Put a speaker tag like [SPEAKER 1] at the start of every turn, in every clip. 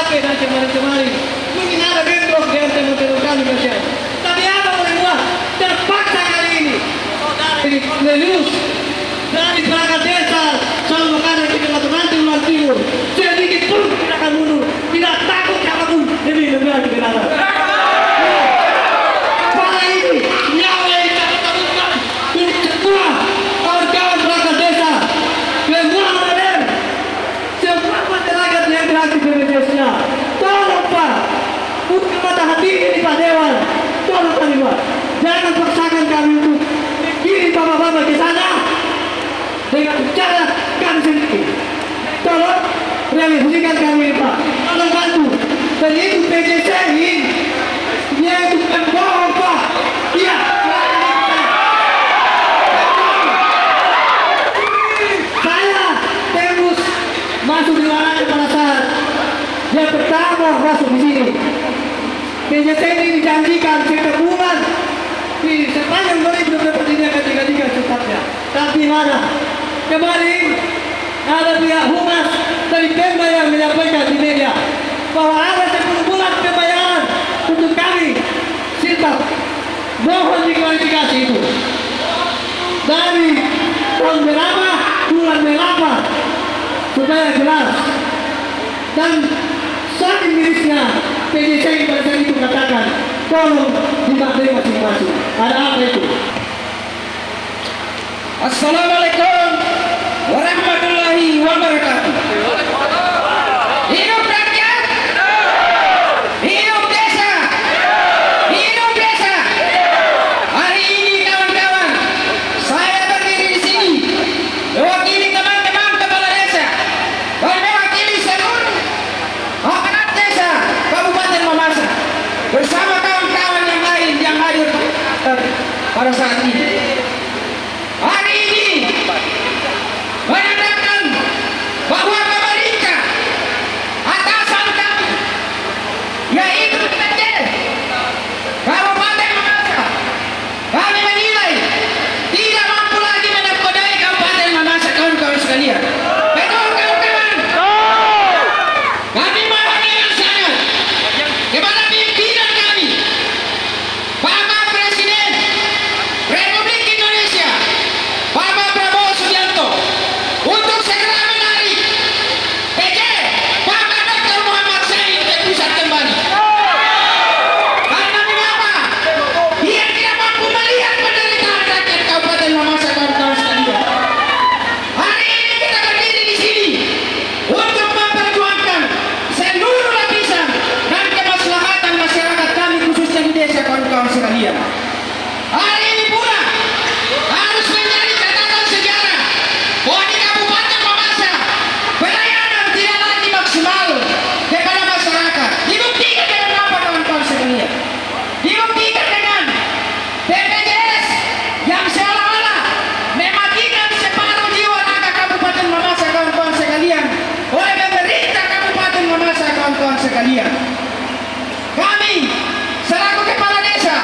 [SPEAKER 1] capek dan kemarin-kemarin. Mungkin ada bentrok dengan teman-teman kami kasihan. Tapi apa boleh buat? Terpaksa kali ini. Dari Lelius, dari perangkat desa, selalu ada di Kalimantan Luar Timur. Sedikit pun tidak akan mundur, tidak takut apapun demi negara negara. Pada ini, nyawa yang kita pertaruhkan untuk semua kawan-kawan perangkat desa, semua modern, semua masyarakat yang beraktif di desanya. Tolong Pak, buka mata hati ini Pak Dewan. Tolong kami Pak, jangan paksakan kami untuk kirim bapak-bapak ke sana dengan cara kami sendiri. Tolong realisasikan kami Pak, tolong bantu. Dan itu PJC ini, dia itu pembohong Pak. Iya. Saya tembus masuk di larangan pada saat yang pertama masuk di sini. PJC ini dijanjikan setiap bulan di sepanjang 2023 ketiga cepatnya. Tapi mana? Kemarin ada pihak humas dari Pemda yang menyampaikan di media bahwa ada 10 bulan pembayaran untuk kami. Siap. Mohon diklarifikasi itu. Dari tahun berapa, bulan berapa, supaya jelas. Dan saking mirisnya PJC pada saat itu katakan, tolong dimaknai masing-masing. Ada apa itu?
[SPEAKER 2] Assalamualaikum warahmatullahi wabarakatuh. Hidup rakyat, hidup desa, hidup desa. Hari ini kawan-kawan, saya berdiri di sini mewakili teman-teman kepala desa dan mewakili seluruh aparat desa Kabupaten Mamasa bersama kawan-kawan yang lain yang hadir pada saat ini. Hari ini menandakan bahwa pemerintah atasan kami, yaitu PJ Kabupaten Mamasa, kami menilai tidak mampu lagi menakodai Kabupaten Mamasa, kawan-kawan sekalian. Betul kawan-kawan? Kami mohon dengan sangat kepada pimpinan kami, Bapak Presiden Republik Indonesia, Bapak Prabowo Subianto, untuk segera menarik PJ Bapak Dr. Muhammad Said ke pusat kembali. Karena mengapa? Dia tidak mampu melihat penderitaan rakyat Kabupaten Mamasa, kawan-kawan sekalian. Hari ini kita berdiri di sini untuk memperjuangkan seluruh lapisan dan kemaslahatan masyarakat kami khususnya di desa, kawan-kawan sekalian. Hari ini pula harus menjadi catatan sejarah bahwa di Kabupaten Mamasa pelayanan tidak lagi maksimal kepada masyarakat. Dibuktikan dengan apa, kawan-kawan sekalian? Dibuktikan dengan BPJS yang seolah-olah mematikan separuh jiwa raga Kabupaten Mamasa, kawan-kawan sekalian, oleh pemerintah Kabupaten Mamasa, kawan-kawan sekalian. Kami selaku kepala desa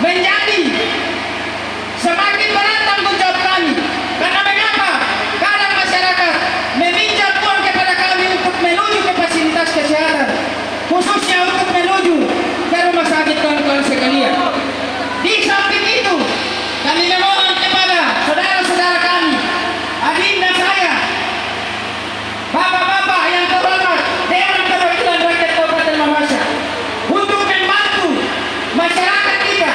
[SPEAKER 2] menjadi semakin berat tanggung jawab kami. Karena mengapa? Kadang masyarakat meminjam uang kepada kami untuk menuju ke fasilitas kesehatan, khususnya untuk menuju ke rumah sakit, kawan-kawan sekalian. Di samping itu, kami memohon kepada saudara-saudara kami, adinda saya, bapak-bapak yang terhormat, Dewan Perwakilan Rakyat Kabupaten Mamasa, untuk membantu masyarakat kita,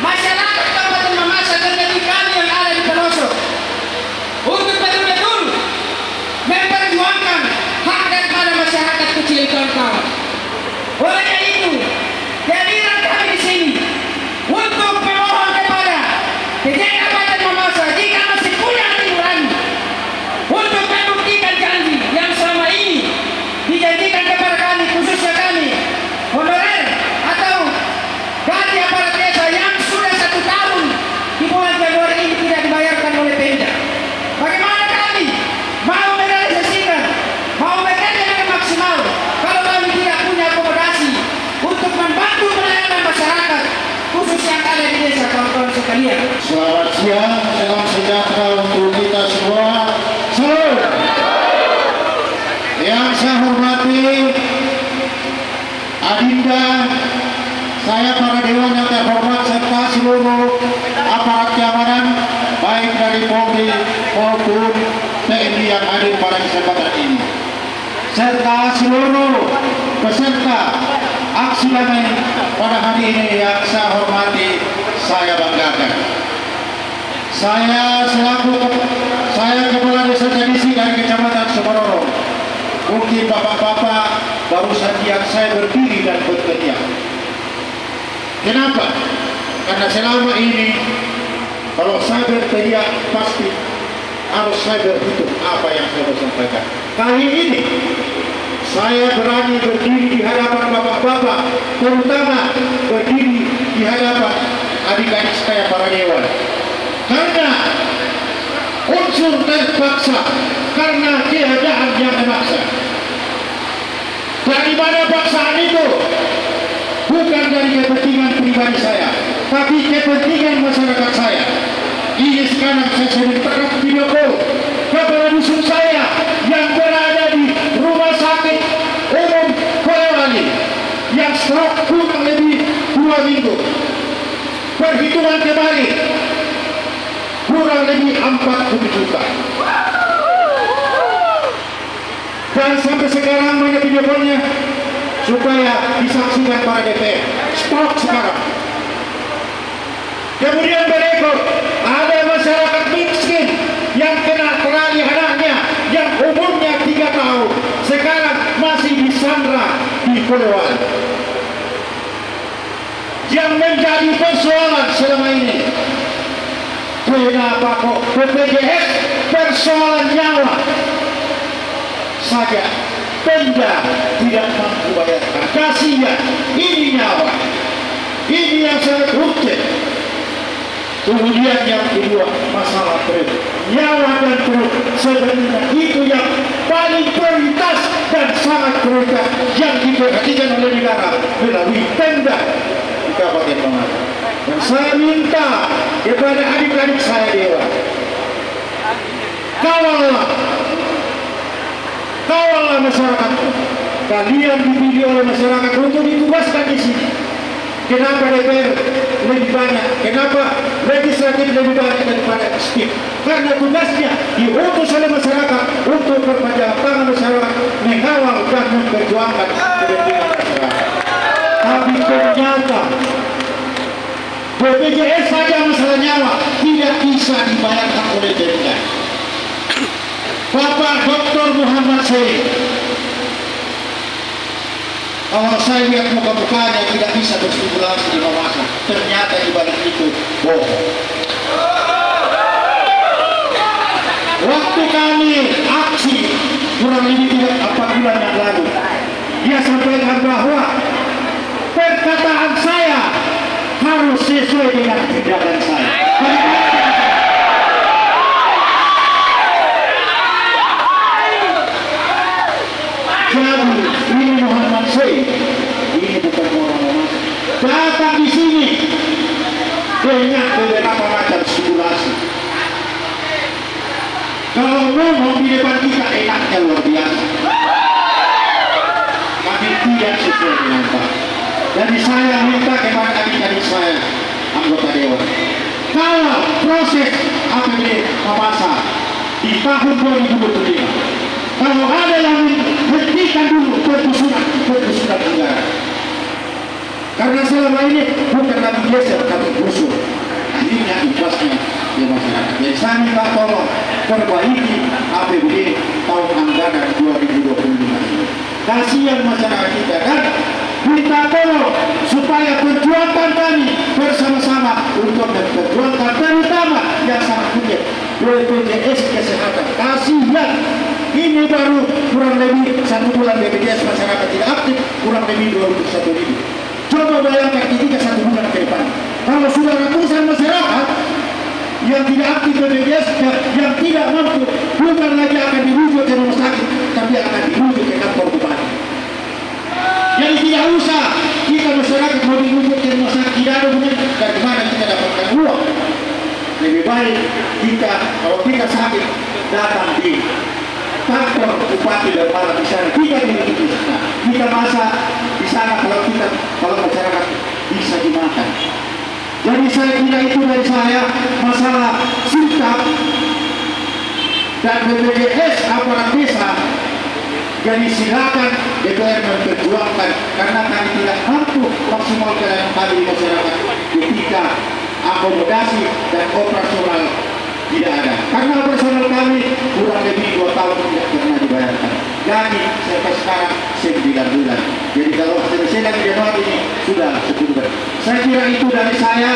[SPEAKER 2] masyarakat Kabupaten Mamasa, terlebih kami yang ada di pelosok, untuk betul-betul memperjuangkan hak daripada masyarakat kecil, kawan-kawan. Oleh itu, kehadiran kami di sini untuk memohon kepada PJ Kabupaten Mamasa, jika masih punya hati nurani untuk membuktikan janji yang selama ini dijanjikan kepada kami, khususnya kami honorer atau gaji aparat desa yang sudah 1 tahun di bulan Januari ini tidak dibayarkan oleh Pemda. Bagaimana kami mau merealisasikan, mau bekerja dengan maksimal kalau kami tidak punya akomodasi untuk membantu pelayanan masyarakat khusus yang ada di desa, kawan-kawan sekalian.
[SPEAKER 3] Selamat siang, salam sejahtera untuk kita semua. Salam. Yang saya hormati adinda, saya para dewan yang terhormat serta seluruh aparat keamanan baik dari Polri maupun TNI yang hadir pada kesempatan ini, serta seluruh peserta aksi damai pada hari ini yang saya hormati, saya banggakan. Saya Kepala Desa Tradisi dari Kecamatan Sumaroro. Mungkin bapak-bapak baru saja saya berdiri dan berteriak. Kenapa? Karena selama ini kalau saya berteriak pasti harus saya berhitung apa yang saya sampaikan. Kali ini saya berani berdiri di hadapan bapak-bapak, terutama berdiri di hadapan adik-adik saya para dewan. Karena unsur terpaksa, karena keadaan yang memaksa. Dari mana paksaan itu? Bukan dari kepentingan pribadi saya, tapi kepentingan masyarakat saya. Ini sekarang saya sedang terang video call kepada dusun saya yang berada di rumah sakit umum Boyolali yang stroke kurang lebih 2 minggu. Perhitungan kemarin kurang lebih 40 juta. Dan sampai sekarang banyak videonya supaya disaksikan para DPR. Stop sekarang. Kemudian berikut, ada masyarakat miskin yang kena terali anaknya yang umurnya 3 tahun. Sekarang masih disandra di Polewali. Yang menjadi persoalan selama ini, kenapa kok BPJS persoalan nyawa saja Pemda tidak mampu bayarkan? Kasihan, ini nyawa, ini yang sangat urgent. Kemudian yang kedua, masalah perut, nyawa dan perut sebenarnya itu yang paling prioritas dan sangat prioritas yang diperhatikan oleh negara melalui Pemda di Kabupaten Pemalang. Dan saya minta kepada adik-adik saya dewan, kawallah masyarakat. Kalian dipilih oleh masyarakat untuk ditugaskan di sini. Kenapa DPR lebih banyak? Kenapa legislatif lebih banyak daripada eksekutif? Karena tugasnya diutus oleh masyarakat untuk berpajak tangan masyarakat, mengawal dan memperjuangkan kepentingan masyarakat. Tapi ternyata BPJS saja masalah nyawa tidak bisa dibayarkan oleh Pemda. Bapak Dr. Muhammad Syed, kalau saya lihat muka-mukanya tidak bisa berspekulasi di bawah, ternyata di balik itu bohong. Waktu kami aksi kurang lebih 4 bulan yang lalu, dia sampaikan bahwa perkataan saya harus sesuai dengan tindakan saya. Jadi ini Muhammad Syed, ini bukan orang datang di sini dengan beberapa macam simulasi. Kalau ngomong di depan kita enaknya luar biasa, tapi tidak sesuai dengan Pak. Jadi saya minta kepada adik-adik saya, anggota dewan, kalau proses APBD Mamasa di tahun 2025, kalau ada yang hentikan dulu perkusuran anggaran. Karena selama ini bukan lagi geser tapi gusur. Akhirnya ikhlasnya di masyarakat. Jadi saya minta tolong perbaiki APBD tahun anggaran 2025 ini. Kasihan masyarakat kita kan? Minta tolong supaya perjuangan kami bersama-sama untuk memperjuangkan terutama yang sangat penting BPJS Kesehatan. Kasihan. Ini baru kurang lebih 1 bulan BPJS masyarakat tidak aktif, kurang lebih 21.000. Coba bayangkan ketika 1 bulan ke depan, kalau sudah ratusan masyarakat yang tidak aktif BPJS, yang tidak mampu, bukan lagi akan dirujuk ke rumah sakit, tapi akan dirujuk ke kantor bupati. Jadi tidak usah kita masyarakat mau dirujuk ke rumah sakit, tidak ada gunanya. Dari mana kita dapatkan uang? Lebih baik kita, kalau kita sakit, datang di kantor bupati dan para di sana, kita di sana, kita masa di sana kalau saya kira itu dari saya masalah sikap dan BPJS aparat desa. Jadi silakan DPR memperjuangkan karena kami tidak mampu maksimal pelayanan kami di masyarakat ketika akomodasi dan operasional tidak ada. Karena operasional kami kurang lebih 2 tahun tidak pernah dibayarkan. Jadi sampai sekarang 9 bulan. Jadi kalau selesai lagi Januari ini sudah 10 bulan. Saya kira itu dari saya.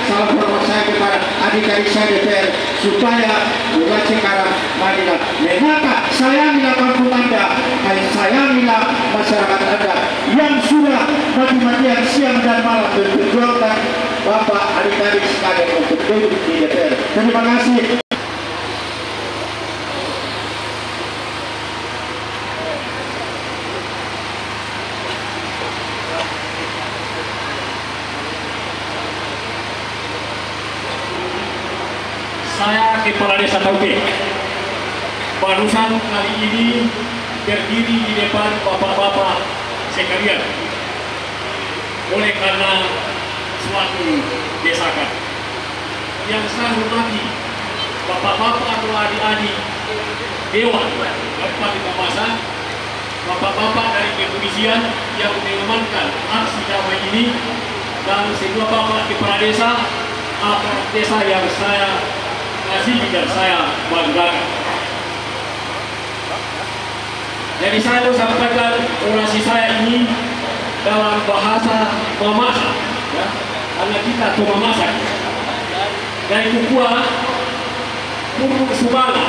[SPEAKER 3] Salam hormat saya kepada adik-adik saya DPR supaya bukan sekarang marilah menata sayangilah kampung Anda, sayangilah masyarakat Anda yang sudah mati-matian siang dan malam berjuangkan Bapak adik-adik sekalian untuk duduk di DPR. Terima kasih.
[SPEAKER 4] Saya Kepala Desa Tauke. Barusan kali ini berdiri di depan bapak-bapak sekalian oleh karena suatu desakan yang saya hormati bapak-bapak atau adik-adik Dewan Kabupaten Mamasa, bapak-bapak dari kepolisian yang mengamankan aksi damai ini, dan semua bapak kepala desa, aparat desa yang saya kasih dan saya banggakan. Jadi saya mau sampaikan orasi saya ini dalam bahasa Mamasa, ya, karena kita tuh Mamasa dari Kukua Puru Subana.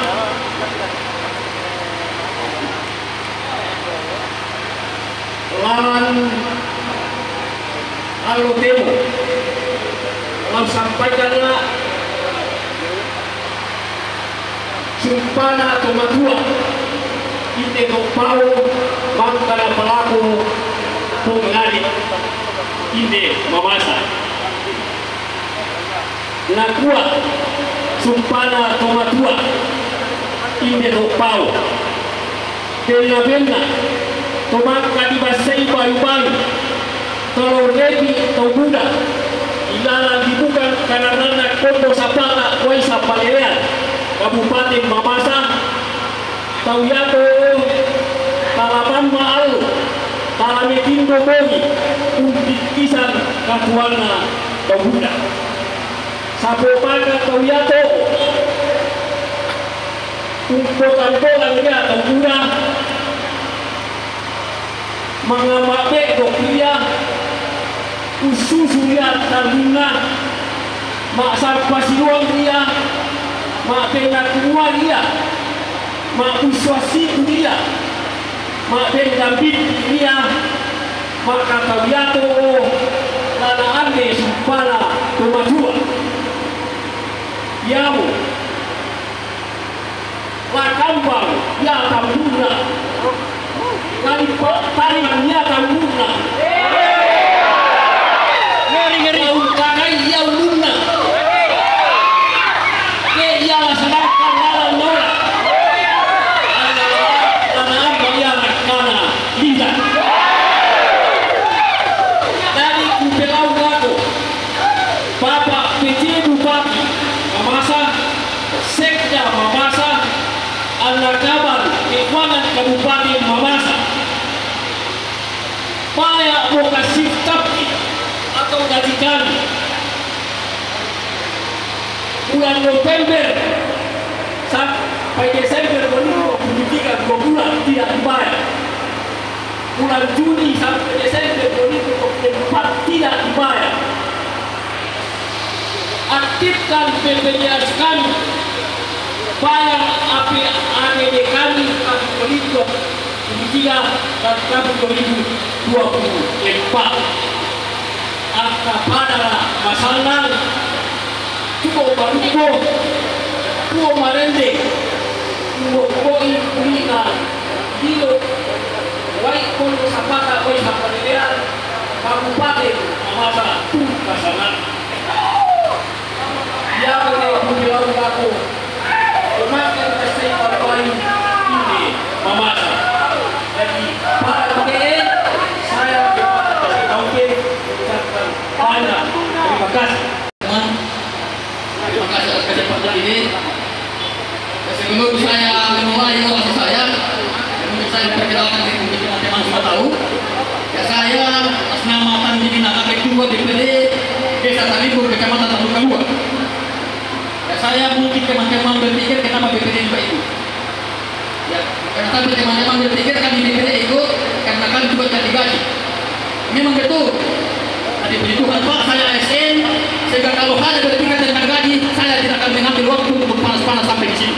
[SPEAKER 4] Lawan Halo Temo, lalu sampaikanlah Sumpana Tomatua Ite Topau Bangkana pelaku pengarit Inde Mamasa Nakua Sumpana Tomatua Inde Topau Bena Tomaka di Basai bayu-bayu Tolong Rebi Tobuda Ilalang dibuka karena Kondo Sapana Waisa Palean Kabupaten Mamasa Tauyato Talaman Maalu Talametindo Bogi Umpit Kisan Katuana Tobuda Sapopana Tauyato Umpotan-potan dia Tobuda Mengamake dokria ususulia taluna mak sarpasiluang dia mak pengatua dia mak uswasi dia mak pendambit dia mak katawiato lana ande sumpana kemajua yamu lakambang ya tambuna kali taringnya tambuna ngeri-ngeri ungkarai ya uluna ke ya laksanakan lalang nola lana ya laksana lidah dari kupelau gato Bapak PJ Bupati Mamasa Sekda Mamasa anak kabar Keuangan Kabupaten Mamasa Paya mau kasih tapi atau gaji kami bulan November sampai Desember 2023 2 bulan tidak dibayar, bulan Juni sampai Desember 2024 tidak dibayar. Aktifkan BPJS kami, bayar APD kami tahun 2023 dan tahun 2024. Angka pada masalah cukup baruko, cukup marende, cukup koi kulina, dilo, baik pun sapata koi sapalean, kabupaten Mamasa tuh kasangan. Yang menjauh aku, kemarin kasih baru ini Mamasa. Jadi para PDN saya kasih tahu ke banyak terima kasih.
[SPEAKER 2] PBB. Sebelum saya memulai orasi saya, sebelum saya perkenalkan mungkin teman-teman semua tahu, ya saya atas nama Tandini Naga Ketua DPD Desa Talibur Kecamatan Talukangua. Ya saya mungkin teman-teman berpikir kenapa BPD juga ikut. Ya, karena teman-teman berpikir kan di BPD ikut karena kan juga cari gaji. Memang betul. Tadi puji Tuhan Pak, saya ASN, sehingga kalau hanya berpikir tentang gaji, saya tidak akan mengambil waktu untuk panas-panas sampai di sini.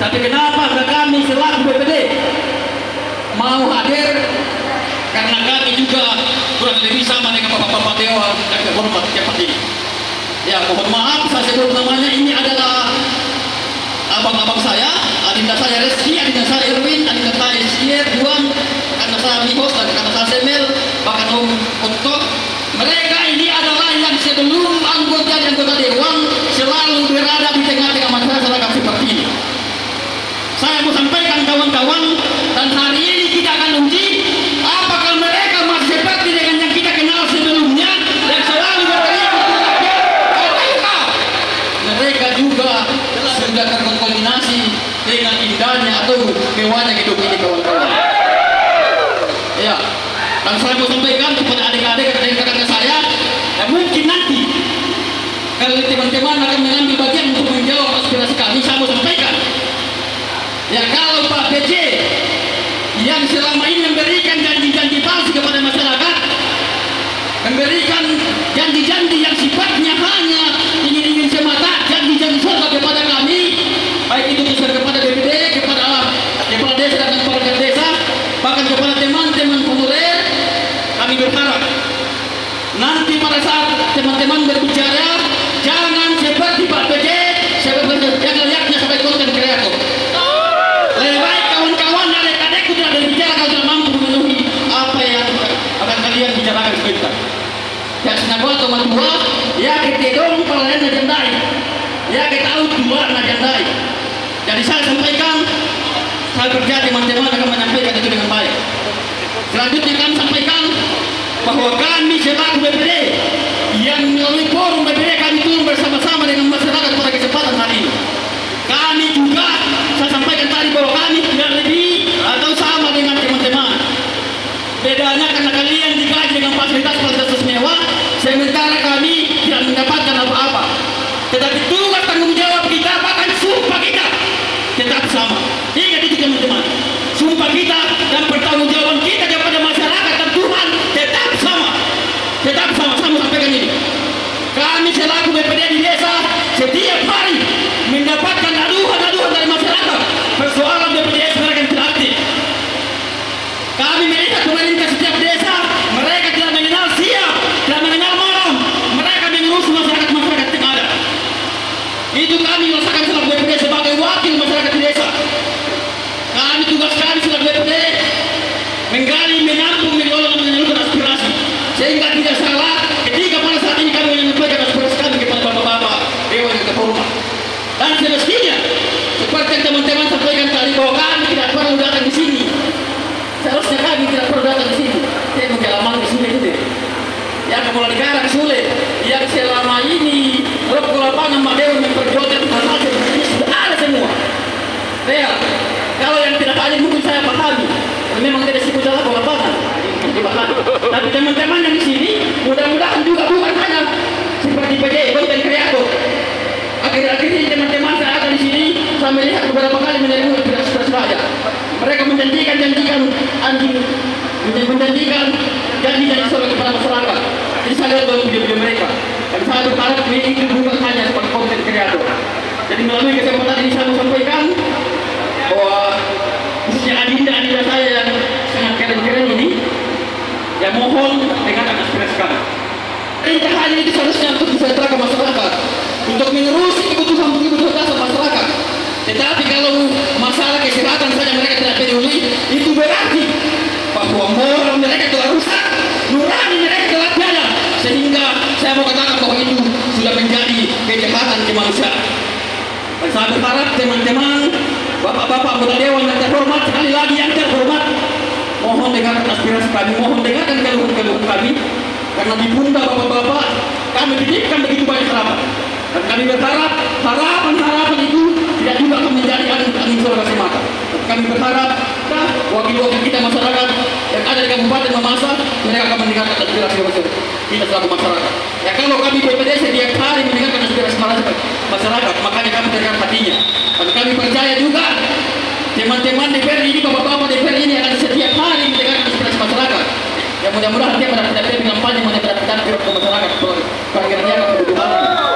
[SPEAKER 2] Tapi kenapa kami selaku BPD mau hadir? Karena kami juga kurang lebih sama dengan bapak-bapak dewan dan terhormat seperti ini. Ya, mohon maaf saya sebut namanya, ini adalah abang-abang saya, adinda saya Reski, adinda saya Erwin, adinda saya Sier, Juan, karena saya Mihos, dan karena saya Semel, bahkan Om Otok. Mereka ini adalah yang sebelum anggota dewan selalu berada di tengah-tengah masyarakat seperti ini. Saya mau sampaikan kawan-kawan, dan hari ini kita akan uji apakah mereka masih seperti dengan yang kita kenal sebelumnya dan selalu berteriak ataukah mereka juga sudah terkoordinasi dengan indahnya atau mewahnya hidup ini kawan-kawan. Ya, dan saya mau sampaikan kepada adik-adik dan kakak saya, dan mungkin nanti kalau teman-teman akan mengambil bagian untuk menjawab aspirasi kami, saya mau sampaikan. Ya, kalau Pak PJ yang selama ini memberikan janji-janji palsu kepada masyarakat, memberikan janji-janji yang sifatnya hanya ingin-ingin semata, janji-janji surga kepada kami, baik itu besar kepada BPD, kepada kepala desa dan kepala desa, bahkan kepada teman-teman formulir, kami berharap nanti pada saat teman-teman berbicara, jangan seperti Pak PJ, yang layaknya sebagai konten kreator. Lebih baik kawan-kawan dan adik-adikku tidak berbicara kalau tidak mampu memenuhi apa yang akan kalian bicarakan sebentar. Ya senagawa atau matua, ya kita dong pelayan najandai, ya kita tahu dua najandai. Jadi saya sampaikan, saya kerja teman-teman akan menyampaikan itu dengan baik. Selanjutnya kami sampaikan bahwa kami selaku BPD yang melalui forum BPD kami turun bersama-sama dengan masyarakat pada kesempatan hari ini. Kami juga, saya sampaikan tadi bahwa kami tidak lebih atau sama dengan teman-teman. Bedanya karena kalian digaji dengan fasilitas mewah, sementara kami tidak mendapatkan apa-apa. Tetapi tugas tanggung jawab kita, bahkan sumpah kita tetap sama. Ingat itu teman-teman, sumpah kita dan pertanggungjawaban kita kepada masyarakat dan Tuhan tetap sama. Tetap sama, saya mau sampaikan ini. Kami selaku BPD di desa setiap hari mendapatkan aduan-aduan dari masyarakat persoalan BPJS mereka tidak aktif. Kami melihat pemerintah setiap desa, mereka tidak mengenal siang, tidak mengenal malam, mereka mengurus masyarakat yang ada. Itu kami merasakan selaku BPD sebagai wakil masyarakat di desa. Kami tugas kami selaku BPD menggali, menampung, mengelola, menyalurkan aspirasi, sehingga tidak salah ketika pada saat ini kami menyampaikan aspirasi kami kepada bapak-bapak dewan yang terhormat. Dan semestinya seperti yang teman-teman sampaikan tadi bahwa kami tidak perlu datang di sini. Seharusnya kami tidak perlu datang di sini. Saya menjalankan di sini itu. Yang kepala negara sulit, yang selama ini rokok lapangan Mbak Dewan memperjuangkan hal-hal ini sudah ada semua. Ya, kalau yang tidak ada mungkin saya pahami. Memang tidak sebut dalam lapangan. Tapi teman-teman yang di sini mudah-mudahan juga bukan hanya seperti PJ, konten kreator. Akhir-akhir ini teman-teman saya ada di sini, saya melihat beberapa kali menerima aspirasi saya. Mereka menjanjikan janji-janji soal kepada masyarakat. Jadi saya lihat dalam video-video mereka. Dan saya berharap ini bukan hanya sebagai konten kreator. Jadi melalui kesempatan ini saya mau sampaikan bahwa khususnya adinda saya yang sangat keren-keren ini, ya mohon dengarkan aspirasi kami. Perintah hanya itu seharusnya untuk disejahterakan masyarakat, untuk mengurusi kebutuhan dasar masyarakat. Tetapi kalau masalah kesehatan saja mereka tidak peduli, itu berarti bahwa moral mereka telah rusak, nurani mereka telah tiada, sehingga saya mau katakan bahwa itu sudah menjadi kejahatan kemanusiaan. Dan saya berharap teman-teman, bapak-bapak anggota dewan yang terhormat, sekali lagi yang terhormat, mohon dengarkan aspirasi kami, mohon dengarkan keluhan-keluhan kami, karena di pundak bapak-bapak kami titipkan begitu banyak harapan.
[SPEAKER 4] Dan kami berharap harapan itu tidak juga akan menjadi angin surga semata. Kami berharap wakil-wakil kita masyarakat yang ada di Kabupaten Mamasa, mereka akan mendengarkan aspirasi kita selaku masyarakat. Ya kalau kami DPD setiap hari mendengarkan aspirasi masyarakat, makanya kami dengar hatinya. Dan kami percaya juga teman-teman DPR ini, bapak-bapak DPR ini akan setiap hari mendengarkan aspirasi masyarakat. Ya mudah-mudahan dia pada kampanye mendengarkan aspirasi masyarakat, bagaimana kebutuhan.